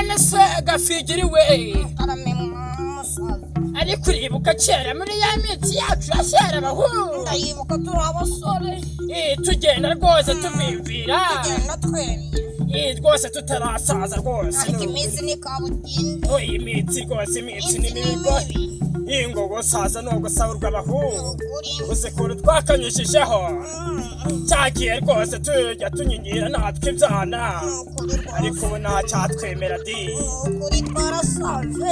none se Gafigiri we ari kuribuka kera muri ya minsi yacu ya kera bahungu ndayibuka turi abasore tugenda rwose tuvimvira tugenda twemye rwose tutarasaza rwose ariko iminsi ni kabugingo iminsi rwose iminsi ni mibi ingogo saza no gusahurwa abahungu uzikuru twakanyushijeho cyagiye rwose tujya tunyinyira natwe ibyana ariko ubu nta cyatwemera di ukuri twarasaze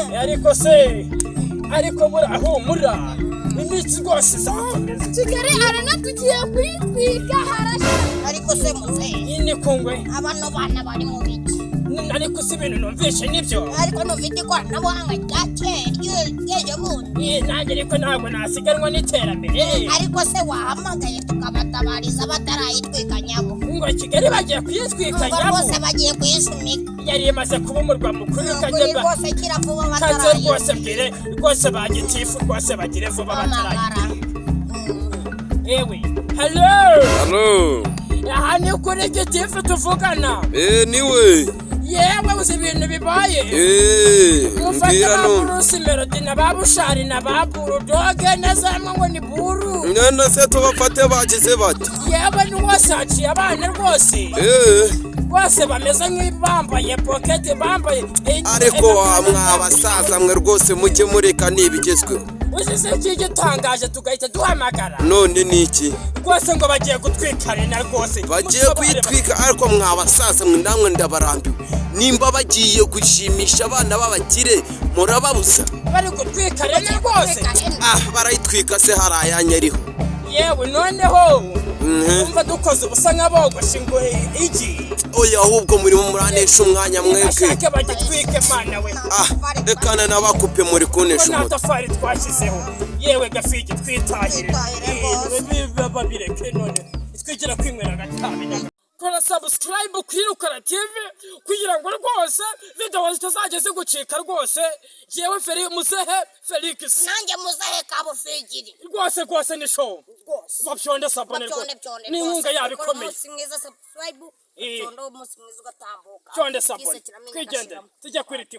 ariko burahumura iminsi rwose zakomeza Kigali arena tugiye kwitwika harashya ariko se muzehe ni kungwe abano bana bari mu biki ariko si ibintu numvishe nibyo ariko nufite ikoranabuhanga rya kera ryejo bundi nanjye ariko ntabwo nasiganwa n'iterambere ariko se wahamagaye tukabatabariza batarayitwikanyamo ngo Kigali bagiye kuyitwikanyamo rwose bagiye kuyisumika yari imaze kuba umurwa mukuru kuri rwose kira vuba bataraye rwose bwire rwose bagitifu rwose bagire vuba bataraye ewe hello aha ni kuri gitifu tuvugana niwe yewe uzi ibintu bibaye mufate baburusi melody na babushari na baburudoge nazamwe ngo ni buru none se tubafate bagize bati yewe ni wose haciye abana rwose bose bameze nk'ibambaye pocket bambaye ariko mwabasaza mwe rwose mujye mureka nibigezweho uzize iki gitangaje tugahita duhamagara none niki rwose ngo bagiye gutwikarena rwose bagiye kwitwika ariko mwabasaza mwe namwe ndabarambiwe nimba bagiye gushimisha abana b'abakire murababuza bari gutwikarena rwose barayitwika se harayanya ariho yewe noneho umva dukoze ubusa nk'abogoshe ngo iki oya ahubwo muri muranesha umwanya mwebwe ashake bagitwike mana we rekana nabakupe muri kunesha n'amatafari twashyizeho yewe Gafigi twitahire babireke none twigira kwinywera agatabi kora subscribe kuri Rukara TV kugira ngo rwose video zitazajya zigucika rwose yewe muzehe Felix nanjye muzehe Kabufigiri rwose ni show bapyonde sabone ni inkunga yabikomeye mwiza subscribe cyondo umunsi mwiza ugatambuka cyonde sabone twigendera tujya kwiriti